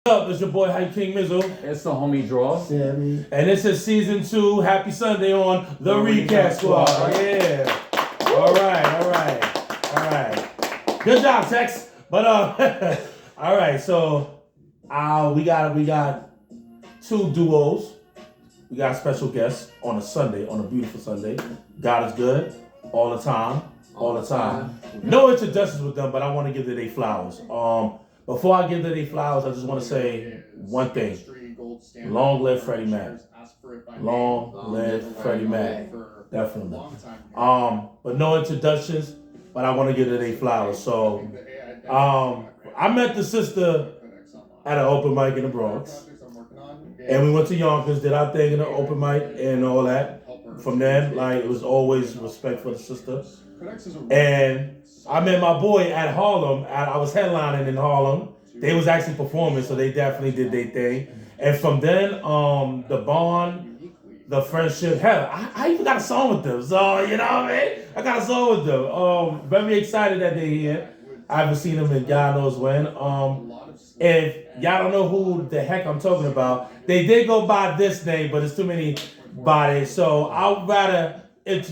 What's up? It's your boy Hype King Mizzle. It's the homie Draw. Sammy. And this is season 2. Happy Sunday on the Recap Squad. Yeah. All right. Good job, Tex. But all right. So we got 2 duos. We got special guests on a Sunday, on a beautiful Sunday. God is good all the time. No introductions with them, but I want to give them their flowers. Before I give them their flowers, I just want to say one thing. Long live Freddie Mac. Long live Freddie Mac. Definitely. But no introductions, but I want to give them their flowers. So, I met the sister at an open mic in the Bronx. And we went to Yonkers, did our thing in the open mic and all that. From then, like, it was always respect for the sister. And I met my boy at Harlem. I was headlining in Harlem. They was actually performing, so they definitely did their thing. And from then, the bond, the friendship, hell, I even got a song with them. So, you know what I mean? I got a song with them. Very excited that they're here. I haven't seen them in God knows when. If y'all don't know who the heck I'm talking about, they did go by this name, but it's too many bodies. So I'd rather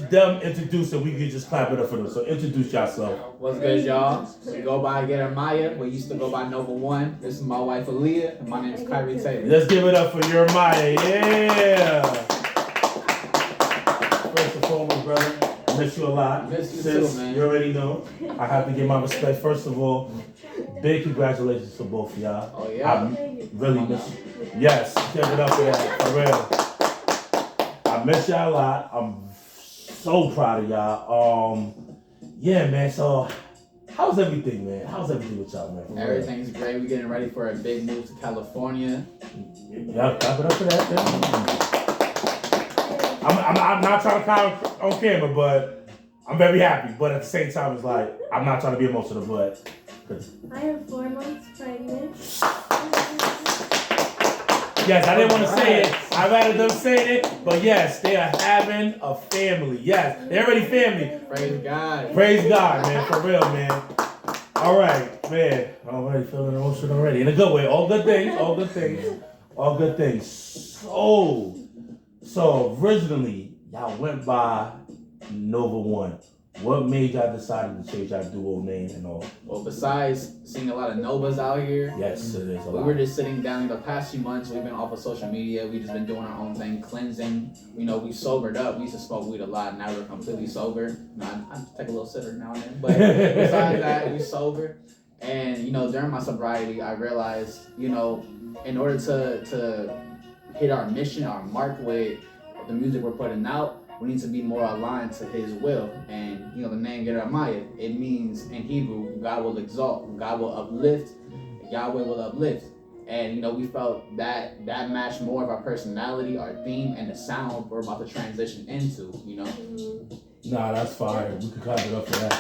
them introduce and we could just clap it up for them. So introduce yourself. What's good, y'all? We go by Yerimiah. We used to go by Nova One. This is my wife Aaliyah, and my name is Kyrie Taylor. Let's give it up for Yerimiah. Yeah. First and foremost, brother, I miss you a lot. Miss you too, man. You already know. I have to give my respect. First of all, big congratulations to both of y'all. Oh, yeah. I really miss you. Yes, give it up for that. For real. I miss y'all a lot. I'm so proud of y'all. Yeah, man. So, how's everything, man? How's everything with y'all, man? Everything's great. We're getting ready for a big move to California. Yeah, clap it up for that, man. I'm not trying to comment on camera, but I'm very happy. But at the same time, it's like, I'm not trying to be emotional, but... I am 4 months pregnant. Yes, I didn't want to say it. I'd rather them say it, but yes, they are having a family. Yes, they're already family. Praise God. Praise God, man, for real, man. All right, man. I'm already feeling emotional already. In a good way. All good things. So originally, y'all went by Nova One. What made y'all decide to change our duo name and all? Well, besides seeing a lot of Novas out here, yes, it is a lot. We were just sitting down in the past few months. We've been off of social media. We've just been doing our own thing, cleansing. You know, we sobered up. We used to smoke weed a lot. Now we're completely sober. I take a little sitter now and then. But besides that, we sober. And, you know, during my sobriety, I realized, you know, in order to hit our mission, our mark with the music we're putting out, we need to be more aligned to His will. And, you know, the name Yerimiah, it means in Hebrew, God will exalt, God will uplift, Yahweh will uplift. And, you know, we felt that matched more of our personality, our theme, and the sound we're about to transition into, you know? Nah, that's fire. We can clap it up for that.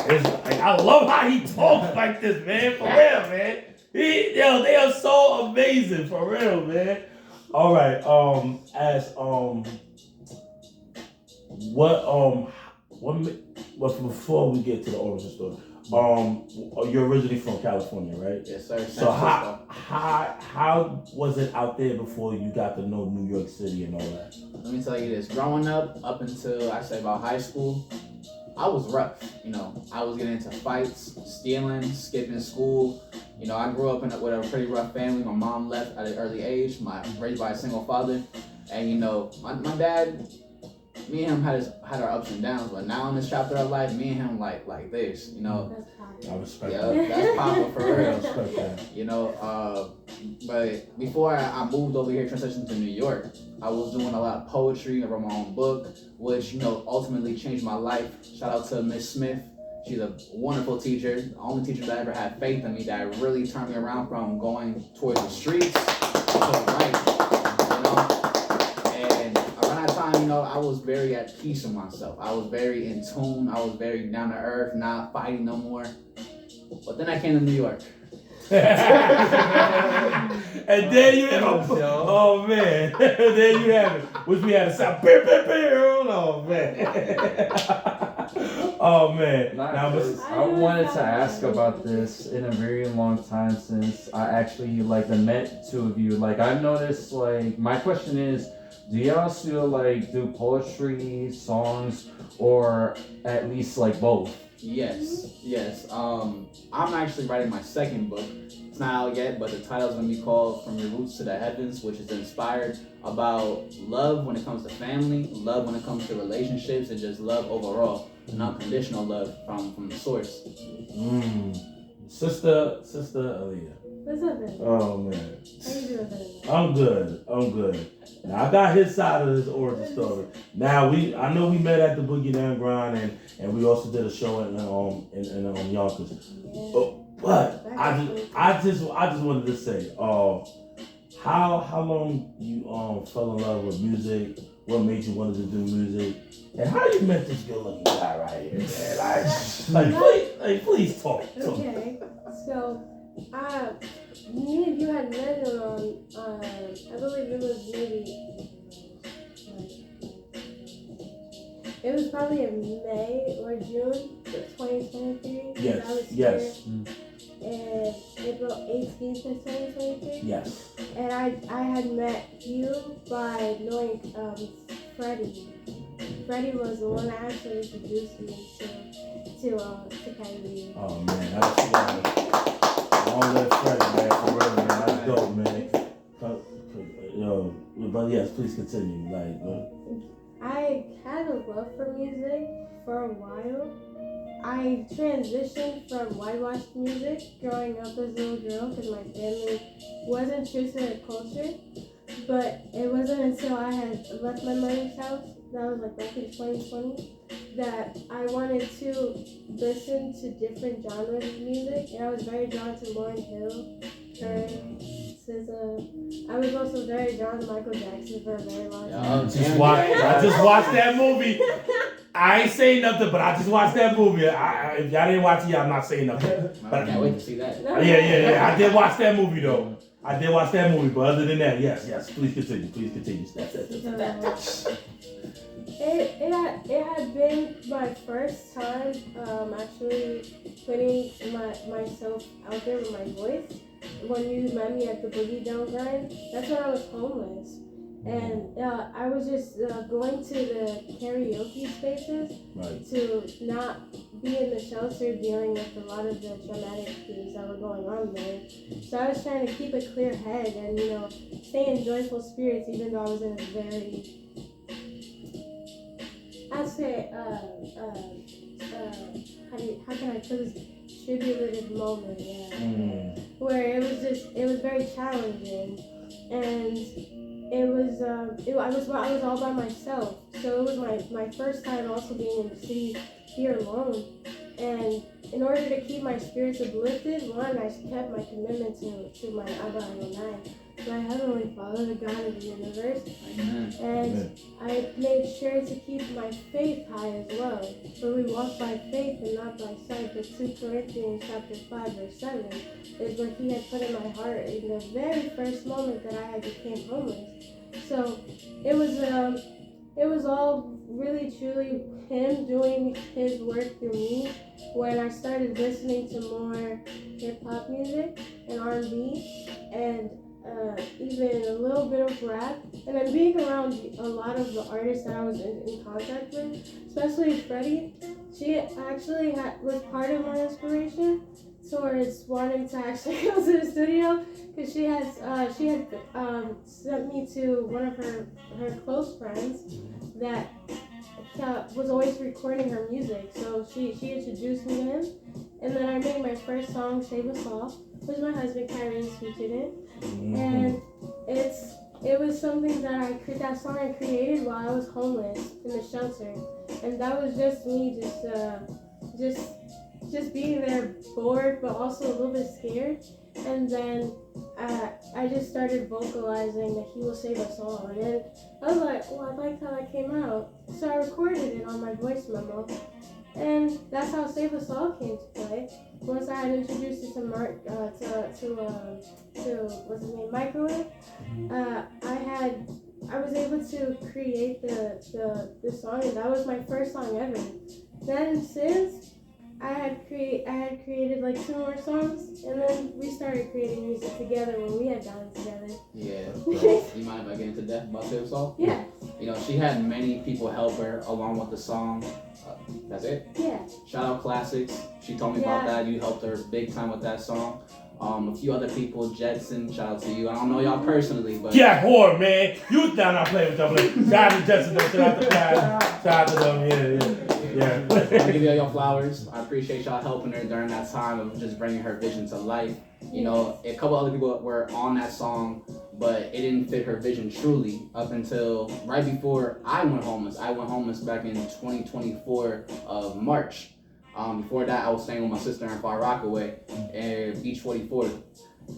It's like, I love how he talks like this, man. For real, man. They are so amazing, for real, man. All right. Before we get to the origin story, you're originally from California, right? Yes, sir. So how was it out there before you got to know New York City and all that? Let me tell you this. Growing up until I say about high school, I was rough. You know, I was getting into fights, stealing, skipping school. You know, I grew up with a pretty rough family. My mom left at an early age. Raised by a single father. And, you know, my dad, me and him had our ups and downs. But now in this chapter of life, me and him like this, you know. I respect that. Yeah, that's Papa for real. I respect that. You know, but before I moved over here, transitioned to New York, I was doing a lot of poetry. I wrote my own book, which, you know, ultimately changed my life. Shout out to Miss Smith. She's a wonderful teacher. The only teacher that ever had faith in me, that really turned me around from going towards the streets to right, you know. And around that time, you know, I was very at peace with myself. I was very in tune. I was very down to earth, not fighting no more. But then I came to New York. And there you have it. Oh man, there you have it. Which we had to sound. Oh man. Oh man. Nah, Now, 'cause I wanted to ask about this in a very long time since I actually like met two of you. Like I've noticed like my question is, do y'all still like do poetry, songs, or at least like both? Yes. I'm actually writing my second book. It's not out yet, but the title's gonna be called "From Your Roots to the Heavens," which is inspired about love when it comes to family, love when it comes to relationships, and just love overall, and unconditional love from the source. Sister Aaliyah. What's up, man? Oh man. How you doing, man? I'm good. Now I got his side of this origin story. Now I know we met at the Boogie Down Grind and we also did a show in Yonkers. Yeah. But I just wanted to say, how long you fell in love with music? What made you want to do music? And how you met this good looking guy right here, man? Please talk. Okay, so me and you had met on I believe it was it was probably in May or June of 2023. Yes. I was Yes. here in April 18th of 2023. Yes. And I had met you by knowing Freddie. Freddie was the one that actually introduced me to Kylie. Oh man, long live Freddie, man. For real, man. That's dope, man. Yo, but yes, please continue. I had a love for music for a while. I transitioned from whitewashed music growing up as a little girl because my family wasn't true to their culture. But it wasn't until I had left my mother's house, that was like back in 2020, that I wanted to listen to different genres of music. And I was very drawn to Lauryn Hill, her, SZA. I was also very drawn to Michael Jackson for a very long time. I just watched that movie. I ain't saying nothing, but I just watched that movie. If y'all didn't watch it, I'm not saying nothing. I can't wait to see that. Yeah. I did watch that movie though. But other than that, yes. Please continue. It had been my first time actually putting myself out there with my voice. When you met me at the Boogie Down Grind, that's when I was homeless. And I was just going to the karaoke spaces to not be in the shelter dealing with a lot of the traumatic things that were going on there. So I was trying to keep a clear head and, stay in joyful spirits even though I was in a very, I'd say, how can I put this, tribulative moment, where it was very challenging. And I was all by myself, so it was my first time also being in the city here alone. And in order to keep my spirits uplifted, one, I kept my commitment to my Abba Adonai, my Heavenly Father, the God of the universe. Amen. And I made sure to keep my faith high as well. For we walk by faith and not by sight. But 2 Corinthians chapter 5 verse 7 is what he had put in my heart in the very first moment that I had became homeless. So it was all really truly him doing his work through me when I started listening to more hip hop music and R&B and even a little bit of rap, and then being around a lot of the artists that I was in contact with, especially Freddie. She actually was part of my inspiration towards wanting to actually go to the studio, because she had sent me to one of her close friends that was always recording her music. So she introduced me to him, and then I made my first song, Save Us All, which my husband Kyrie featured in. And it was something that song I created while I was homeless in the shelter, and that was just me just being there bored but also a little bit scared. And then I just started vocalizing that he will save us all, and then I was like, I liked how that came out, so I recorded it on my voice memo. And that's how Save Us All came to play. Once I had introduced it to what's his name, Microwave, I was able to create the song, and that was my first song ever. then since I had created like 2 more songs, and then we started creating music together when we had gotten together. Yeah. You mind if I get into depth about Say What's All? Yeah. You know, she had many people help her along with the song. That's it. Yeah. Shout out Classics. She told me about that. You helped her big time with that song. A few other people, Jetson, shout out to you. I don't know y'all personally, but Jack Whore, man. You down not playing with them. Shout out to Jessica. Shout out to Pat. Shout out to them. Yeah. I give y'all your flowers. I appreciate y'all helping her during that time of just bringing her vision to life. You know, a couple other people were on that song, but it didn't fit her vision truly up until right before I went homeless. I went homeless back in 2024 of March. Before that, I was staying with my sister in Far Rockaway in Beach 44.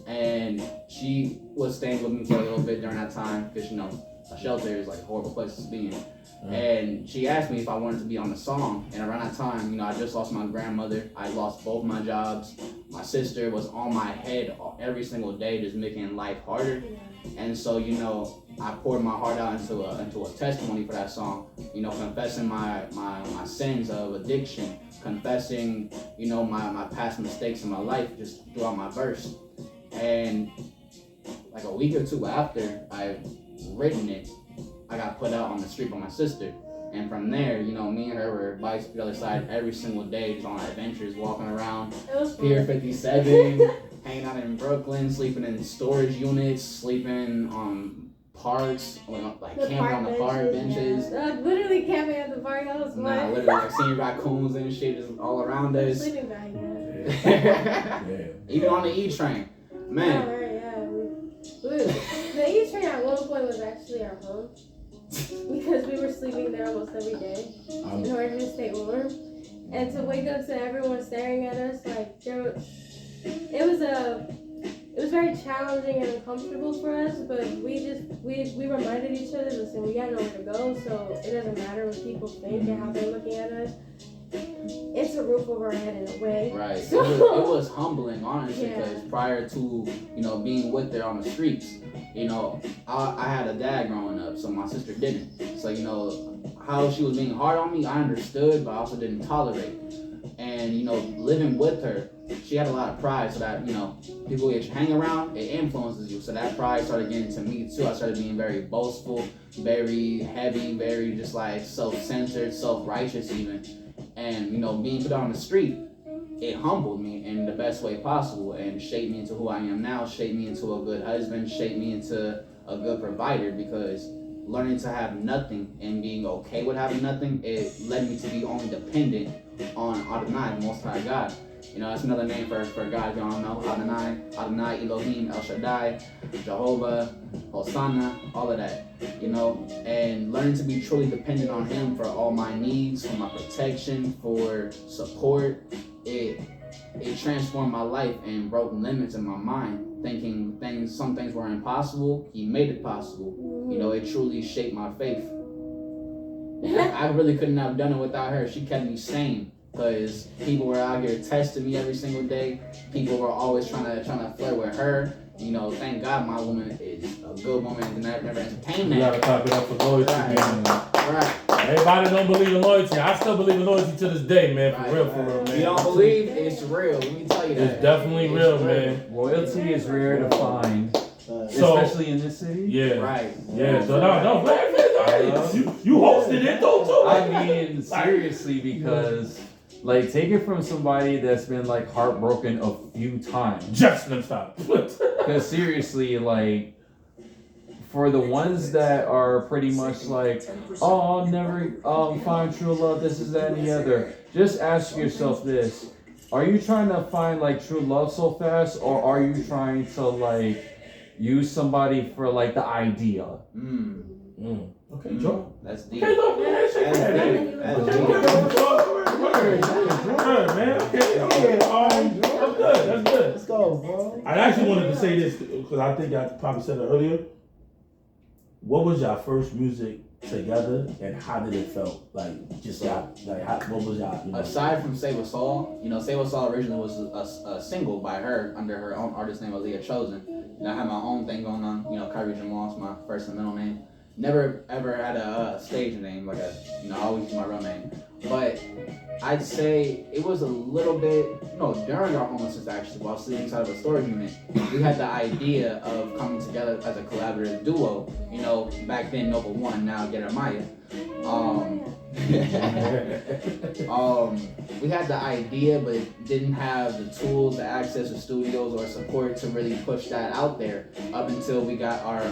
And she was staying with me for a little bit during that time because, you know, a shelter is like a horrible place to be in. And she asked me if I wanted to be on the song. And around that time, you know, I just lost my grandmother. I lost both my jobs. My sister was on my head every single day, just making life harder. And so, you know, I poured my heart out into a testimony for that song. You know, confessing my sins of addiction, confessing, you know, my past mistakes in my life just throughout my verse. And like a week or two after I've written it, I got put out on the street by my sister. And from there, you know, me and her were by the other side every single day, just on adventures, walking around Pier 57, hanging out in Brooklyn, sleeping in storage units, sleeping on parks, like camping on the park benches. Yeah. Literally camping at the park. That was fun. Nah, literally, like seeing raccoons and shit just all around us. Sleeping bag, yeah. Even on the E train. Man. Oh, right, yeah. The E train at one point was actually our home. Because we were sleeping there almost every day in order to stay warm, and to wake up to everyone staring at us like it was very challenging and uncomfortable for us. But we reminded each other, listen, we got nowhere to go, so it doesn't matter what people think and how they're looking at us. It's a roof over our head in a way. Right. So, it was humbling, honestly, yeah. because prior to, you know, being with her on the streets, you know, I had a dad growing up, so my sister didn't. So, you know, how she was being hard on me, I understood, but I also didn't tolerate. And, you know, living with her, she had a lot of pride, so that, you know, people that you hang around, it influences you. So that pride started getting to me, too. I started being very boastful, very heavy, very just like self-centered, self-righteous even. And, you know, being put on the street, it humbled me in the best way possible and shaped me into who I am now, shaped me into a good husband, shaped me into a good provider, because learning to have nothing and being okay with having nothing, it led me to be only dependent on Adonai, the Most High God. You know, that's another name for God, if y'all don't know. Adonai, Elohim, El Shaddai, Jehovah, Hosanna, all of that. You know, and learning to be truly dependent on Him for all my needs, for my protection, for support, it transformed my life and broke limits in my mind, thinking some things were impossible. He made it possible. You know, it truly shaped my faith. And I really couldn't have done it without her. She kept me sane, because people were out here testing me every single day. People were always trying to flirt with her. You know, thank God my woman is a good woman and never entertained that. You gotta top it up for loyalty, man. Right. Everybody don't believe in loyalty. I still believe in loyalty to this day, man. For real, man. You don't believe? It's real. Let me tell you that. It's definitely real, man. Loyalty is rare to find, So, especially in this city. yeah. Right. Yeah, so no, you hosted it though, too. I mean, seriously, because like, take it from somebody that's been like heartbroken a few times. Just let stop. Because seriously, like, for the ones that are pretty much like, oh, I'll never find true love, this is that and the other, just ask yourself this: are you trying to find like true love so fast, or are you trying to like use somebody for like the idea? Okay, Joe. That's deep. Okay, look, man. That's good. Let's go, bro. I actually wanted to say this because I think I probably said it earlier. What was your first music together, and how did it felt? Like, just what was y'all? You know? Aside from Say What's All, you know, Say What's All originally was a single by her under her own artist name, Aaliyah Chosen. And I had my own thing going on. You know, Kyrie Jamal's my first and middle name. Never ever had a stage name like a, I always use my real name. But I'd say it was a little bit, during our homelessness actually, while sleeping inside of a storage unit, we had the idea of coming together as a collaborative duo. Back then Nova One, now Yerimiah. We had the idea, but didn't have the tools, the access to studios or support to really push that out there up until we got our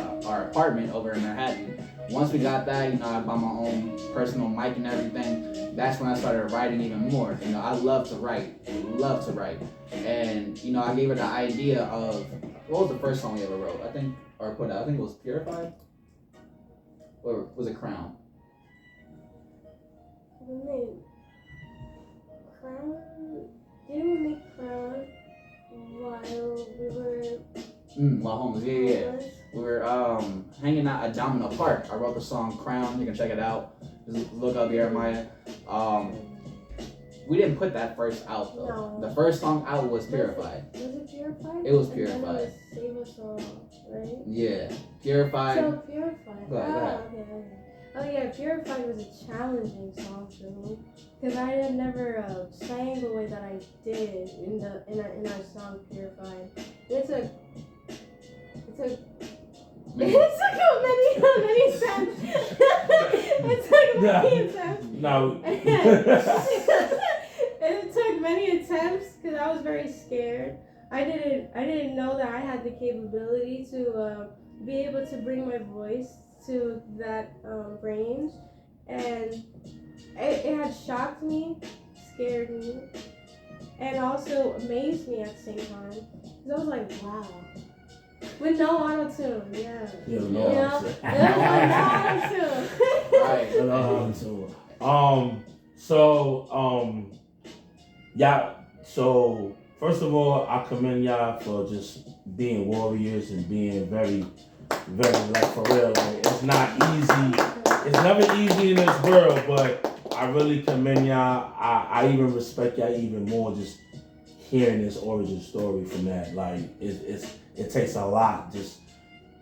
apartment over in Manhattan. Once we got that, I bought my own personal mic and everything. That's when I started writing even more. I love to write, and I gave her the idea of what was the first song we ever wrote? I think it was Purified, or was it Crown? We made Crown. Didn't we make Crown while we were while homeless? Yeah. We were hanging out at Domino Park. I wrote the song Crown. You can check it out. Just look up Yerimiah. We didn't put that first out though. No. The first song out was Purified. Was it Purified? It was And Purified. then it was Save Us All, right? Yeah, Purified. So Purified. Go ahead. Okay. Oh yeah, Purified was a challenging song for me because I had never sang the way that I did in our song Purified. It took many attempts. It took many attempts. No. It took many attempts because I was very scared. I didn't know that I had the capability to be able to bring my voice to that range, and it had shocked me, scared me, and also amazed me at the same time. Because I was like, wow. With no auto-tune, yeah. Yeah, No auto-tune. Right. So first of all, I commend y'all for just being warriors and being very, very, like, for real. Like, it's not easy. It's never easy in this world, but I really commend y'all. I even respect y'all even more just hearing this origin story from that. Like, it takes a lot just.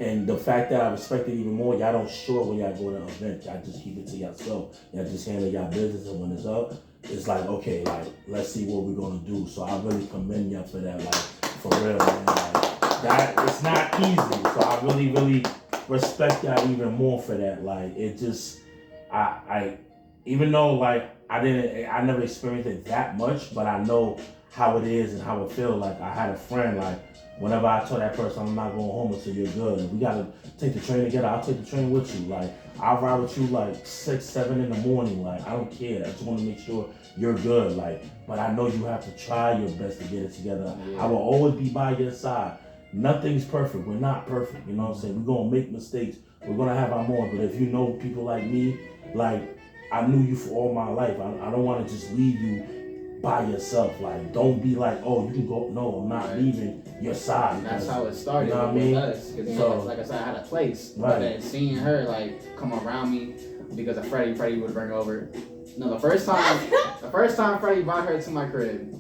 And the fact that I respect it even more, y'all don't show it when y'all go to an event. Y'all just keep it to yourself. Y'all just handle y'all business, and when it's up, it's like, okay, like, let's see what we're gonna do. So I really commend y'all for that, like, for real, man. Like, that, it's not easy. So I really, really respect y'all even more for that. Like, it just, I even though, like, I never experienced it that much, but I know how it is and how it feels. Like, I had a friend, like, whenever I told that person I'm not going home until you're good, we gotta take the train together, I'll take the train with you. Like, I'll ride with you like 6, 7 in the morning. Like, I don't care. I just want to make sure you're good. Like, but I know you have to try your best to get it together. Yeah. I will always be by your side. Nothing's perfect. We're not perfect. You know what I'm saying? We're gonna make mistakes. We're gonna have our moments. But if you know people like me, like, I knew you for all my life. I don't want to just leave you by yourself. Like, don't be like, oh, you can go. No, I'm not leaving your side. And that's how it started. You know what I mean? Us, so, like I said, I had a place. Right. But then seeing her like come around me because of Freddie would bring her over. No, the first time Freddie brought her to my crib,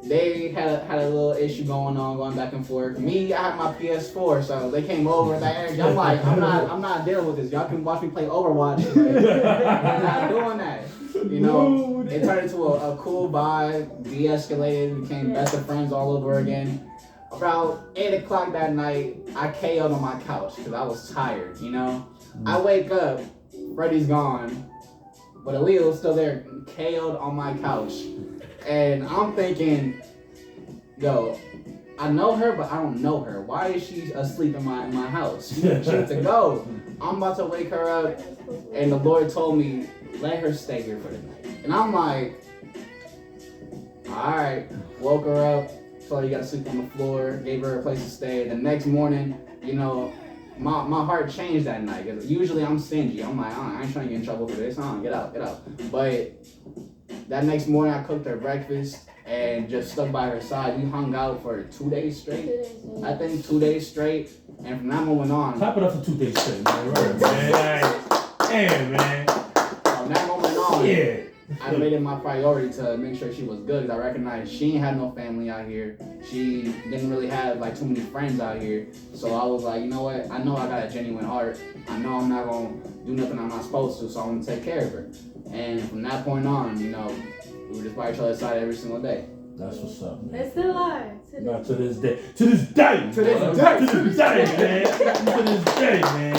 they had a little issue going back and forth. Me, I had my PS4, so they came over with that energy. I'm like, I'm not dealing with this. Y'all can watch me play Overwatch. I'm not doing that. You know, it turned into a cool vibe, de-escalated, became best of friends all over again. About 8 o'clock that night, I KO'd on my couch because I was tired, you know? I wake up, Freddie's gone, but Aaliyah's still there, KO'd on my couch. And I'm thinking, yo, I know her, but I don't know her. Why is she asleep in my house? She needs to go. I'm about to wake her up, and the Lord told me, let her stay here for the night. And I'm like, all right. Woke her up, told her you gotta sleep on the floor, gave her a place to stay. The next morning, you know, my heart changed that night. Cause usually I'm stingy. I'm like, I ain't trying to get in trouble for this. Get out. But that next morning, I cooked her breakfast and just stuck by her side. We hung out for 2 days straight. 2 days. I think 2 days straight. And from that moment on, clap it up for 2 days straight, man. Right, man. Damn, man. From that moment on, yeah. I made it my priority to make sure she was good. Cause I recognized she ain't had no family out here. She didn't really have like too many friends out here. So I was like, you know what? I know I got a genuine heart. I know I'm not gonna do nothing I'm not supposed to. So I'm gonna take care of her. And from that point on, you know, we were just by each other's side every single day. That's what's up, man. It's still alive. Not to this day. To this day. To this day. To this day, man. To this day, man.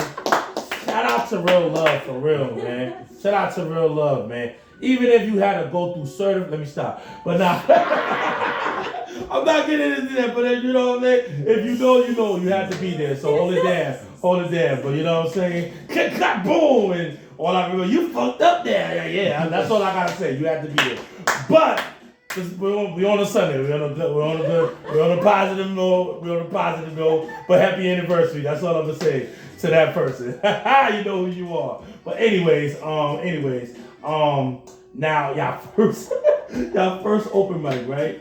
Shout out to real love, for real, man. Shout out to real love, man. Even if you had to go through certain, let me stop. But nah, I'm not getting into that. But you know what I'm saying? If you know, you know. You have to be there. So hold it down. But you know what I'm saying? Cut, boom, and all I remember, you fucked up there. Yeah. That's all I gotta say. You have to be there. But we're on a Sunday. We're on a positive note. But happy anniversary. That's all I'm gonna say to that person. You know who you are. But anyways, now y'all first open mic, right?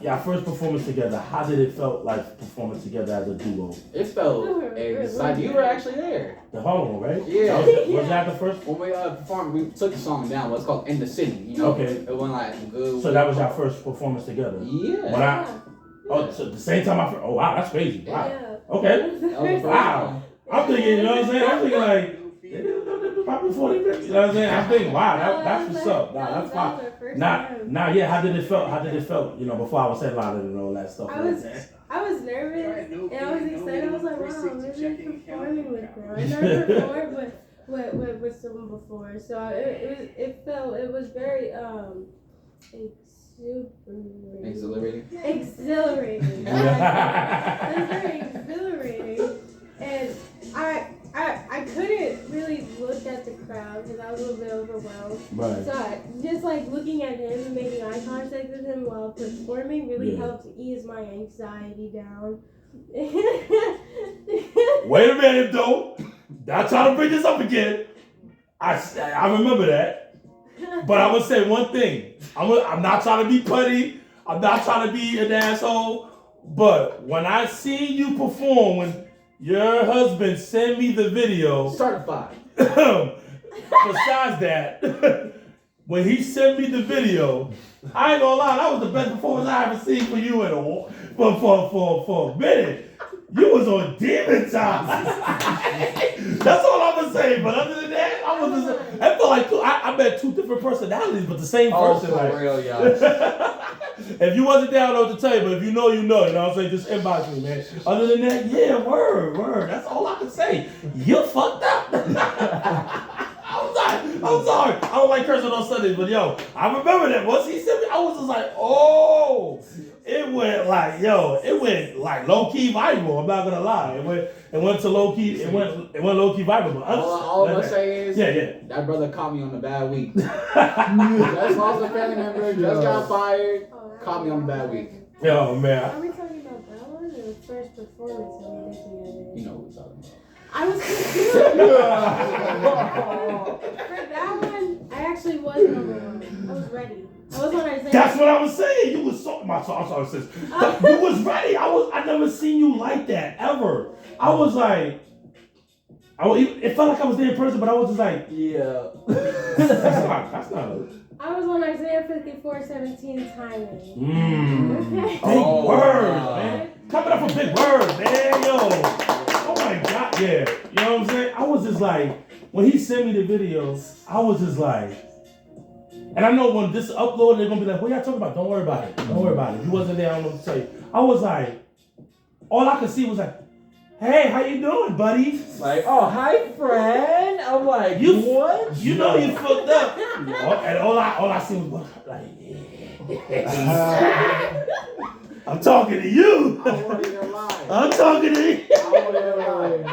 Y'all first performance together. How did it felt like performing together as a duo? It felt exciting. You were actually there. The Harlem, right? Yeah. Was that the first? When we performed, we took the song down. What's called "In the City." You know. Okay. It went like good. So that was your first performance together. Yeah. So the same time oh wow, that's crazy. Wow. Yeah. Okay. That was the first Wow. one. I'm thinking, you know what I'm saying? I'm thinking like, probably 40 minutes. You know what I'm saying? I'm thinking, wow, that's what's up. Nah, that's fine. Now, yeah, how did it felt? You know, before I was headlining and all that stuff. I was nervous and I was excited. I was like, wow, I'm really performing with them. I never performed with someone before, so it was very Exhilarating. Exhilarating. It was very exhilarating, and I couldn't really look at the crowd because I was a little bit overwhelmed. Right. So just like looking at him and making eye contact with him while performing really helped ease my anxiety down. Wait a minute, though. Not trying to bring this up again. I remember that. But I would say one thing. I'm not trying to be putty. I'm not trying to be an asshole. But when I seen you perform, when your husband sent me the video. Certified. Besides that, when he sent me the video, I ain't gonna lie, that was the best performance I ever seen for you for a minute. You was on demon time. That's all I'm gonna say. But other than that, I felt like I met two different personalities, but the same person. For like, real, y'all. If you wasn't there, I don't know what to tell you. But if you know, you know. You know what I'm saying? Just inbox me, man. Other than that, yeah, word. That's all I can say. You fucked up. I'm sorry. I don't like cursing on Sundays, but yo, I remember that. Once he said me, I was just like, oh. It went like low key viral. I'm not gonna lie. It went to low key. It went low key viral. But all I'm gonna say is, that brother caught me on the bad week. Just lost a family member. Just got fired. Caught me on the bad week. Yo, man. Are we talking about that one or the first performance that we did together? You know what we're talking about. I was confused. For that one, I actually wasn't overwhelmed. I was ready. I was on Isaiah. That's what I was saying. You was so. I'm sorry, sis. You was ready. I never seen you like that ever. I was like, it felt like I was there in person, but I was just like, yeah. That's not. I was on Isaiah 54:17 timing. Okay. Big words, man. Coming up for big words, man. Yo. Oh my God, yeah. You know what I'm saying? I was just like, when he sent me the video, I was just like, and I know when this is uploaded, they're gonna be like, what y'all talking about? Don't worry about it. Don't worry about it. If you wasn't there, I don't know what to tell you. I was like, all I could see was like, hey, how you doing, buddy? Like, oh, hi, friend. I'm like, what? You know you fucked up. And all I see was like, yeah. I'm talking to you. I wasn't even lying. I'm talking to you. I wasn't even lying.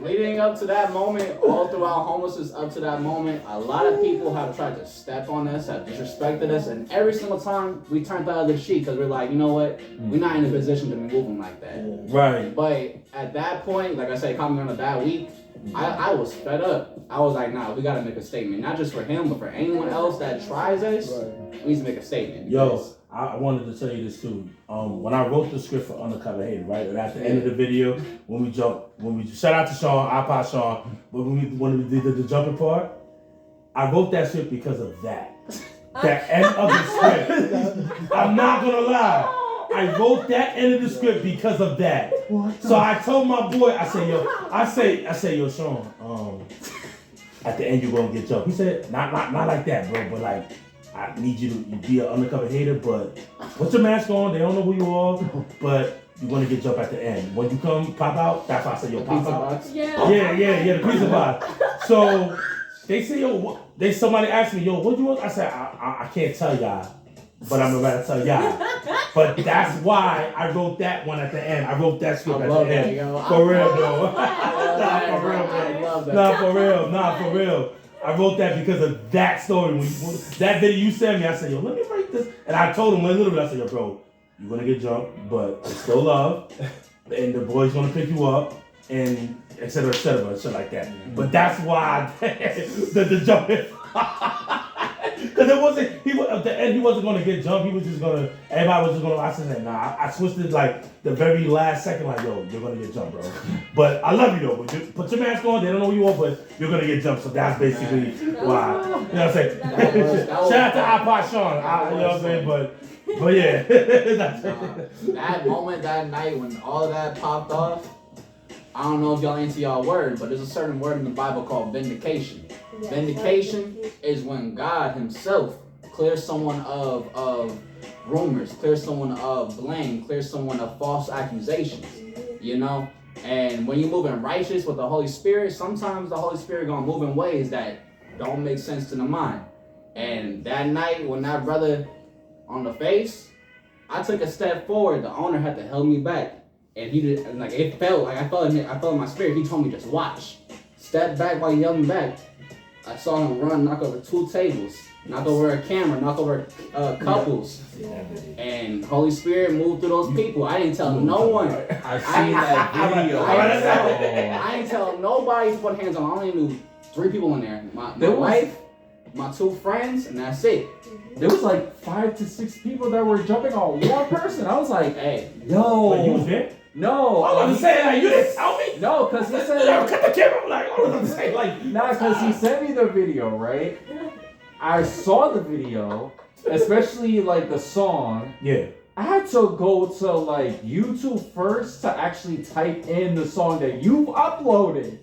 Leading up to that moment, all throughout homelessness up to that moment, a lot of people have tried to step on us, have disrespected us, and every single time we turned the other cheek because we're like, you know what? We're not in a position to be moving like that. Right. But at that point, like I said, coming on a bad week, I was fed up. I was like, nah, we gotta make a statement. Not just for him, but for anyone else that tries us, we need to make a statement. Yo, I wanted to tell you this too. When I wrote the script for Undercover Hater, right? And at the end of the video, when we shout out to Sean, iPod Sean, but when we did the jumping part, I wrote that shit because of that. The end of the script. I'm not gonna lie. I wrote that end of the script because of that. So I told my boy, I say, yo, Sean, at the end you're gonna get jumped. He said, not like that, bro, but like, I need you to be an undercover hater, but put your mask on, they don't know who you are, but you're gonna get jumped at the end. When you come pop out, that's why I said, yo, pop out. Yeah, the pizza box. So they say, yo, somebody asked me, yo, what do you want? I said, I can't tell y'all, but I'm about to tell y'all. But that's why I wrote that one at the end. I wrote that script at the end. For real, though. Nah, for real. I wrote that because of that story. When that video you sent me, I said, yo, let me write this. And I told him a little bit, I said, yo, bro, you're gonna get jumped, but it's still love. And the boy's gonna pick you up, and et cetera, shit like that. Mm-hmm. But that's why the jump is. Because at the end, he wasn't going to get jumped. He was just going to, everybody was just going to, I said, nah, I switched it like the very last second, like, yo, you're going to get jumped, bro. But I love you, though. But put your mask on. They don't know who you are, but you're going to get jumped. So that's basically why. You know what I'm saying? Shout out to iPod Sean. You know what I'm saying? But yeah. That moment, that night, when all of that popped off, I don't know if y'all into y'all word, but there's a certain word in the Bible called vindication. Yes, vindication is when God himself clears someone of rumors, clears someone of blame, clears someone of false accusations, you know? And when you move in righteous with the Holy Spirit, sometimes the Holy Spirit gonna move in ways that don't make sense to the mind. And that night when that brother on the face, I took a step forward, the owner had to help me back. And he did, like, it felt like I felt in my spirit. He told me, just watch. Step back while he yelled me back. I saw him run, knock over 2 tables, knock over a camera, knock over couples. Yeah. And Holy Spirit moved through those people. I didn't tell no one. I've seen that video. I didn't tell nobody to put hands on. I only knew 3 people in there. My wife, my 2 friends, and that's it. There was like 5 to 6 people that were jumping on one person. I was like, hey, yo. Wait, you was there? No. I was going to say, like, you didn't tell me? No, because he said, like, cut the camera. Like, I was going to say, like. Nah, because he sent me the video, right? I saw the video, especially like the song. Yeah. I had to go to like YouTube first to actually type in the song that you uploaded.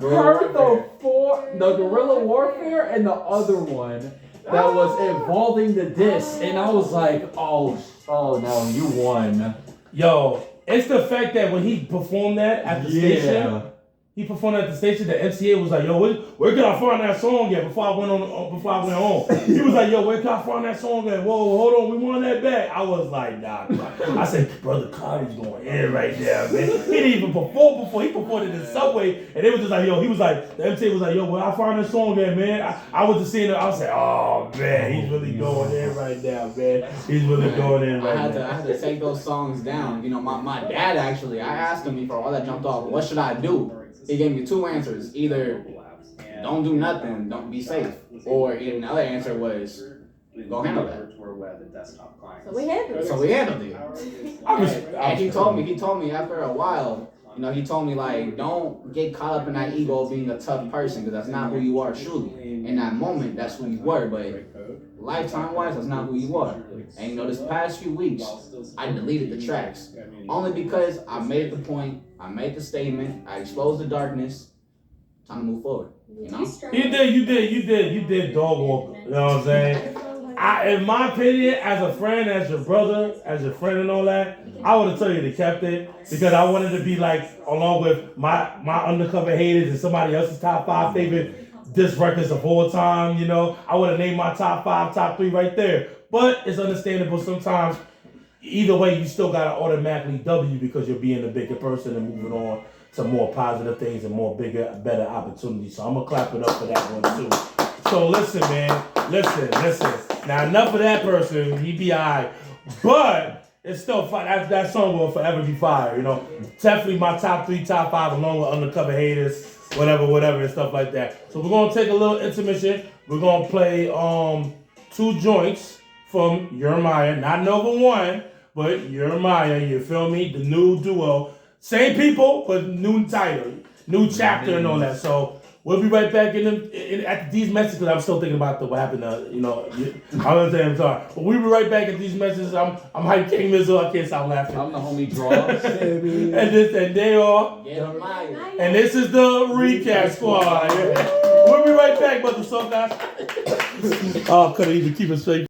Heard the Guerrilla Warfare and the other one that was involving the disc, and I was like, oh no, you won. Yo, it's the fact that when he performed that at the station, the MCA was like, yo, where can I find that song at before I went home? He was like, yo, where can I find that song at? Whoa, hold on, we want that back. I was like, nah. I said, brother Cardi's going in right there, man. He didn't even perform before. He performed in the subway, and they was just like, yo, he was like, the MCA was like, yo, where I find that song at, man? I was just seeing it. I was like, oh, man, he's really going in right now, man. He's really going in right now. I had to take those songs down. You know, my dad actually, I asked him before all that jumped off, what should I do? He gave me 2 answers. Either don't do nothing, don't be safe. Or another answer was go handle that. So we handled it. And he told me after a while, you know, he told me like, don't get caught up in that ego of being a tough person, because that's not who you are truly. In that moment, that's who you were, but lifetime wise, that's not who you are. And you know, this past few weeks, I deleted the tracks. Only because I made the point, I made the statement, I exposed the darkness. Time to move forward. You know? You did dog walk. You know what I'm saying? In my opinion, as a friend, as your brother, as your friend and all that, I would have told you to kept it, because I wanted to be like, along with my undercover haters and somebody else's top 5 favorite disc records of all time, you know. I would have named my top 5, top 3 right there. But it's understandable sometimes. Either way, you still got to automatically W, because you're being a bigger person and moving on to more positive things and more bigger, better opportunities. So I'm going to clap it up for that one too. So listen, man. Listen. Now, enough of that person. He be all right. But it's still fire. That song will forever be fire, you know. Definitely my top 3, top 5, along with Undercover Haters, whatever, and stuff like that. So we're going to take a little intermission. We're going to play 2 joints from Yerimiah. Not Nova 1, but Yerimiah, you feel me? The new duo. Same people, but new title, new chapter and all that. So We'll be right back at these messages. I'm still thinking about what happened. I'm sorry. But we'll be right back at these messages. I'm Hype King Mizzle. I can't stop laughing. I'm the homie Draws. and they are. Yerimiah. And this is the Recap Squad. Yeah. We'll be right back, mother suckers. Oh, couldn't even keep it straight.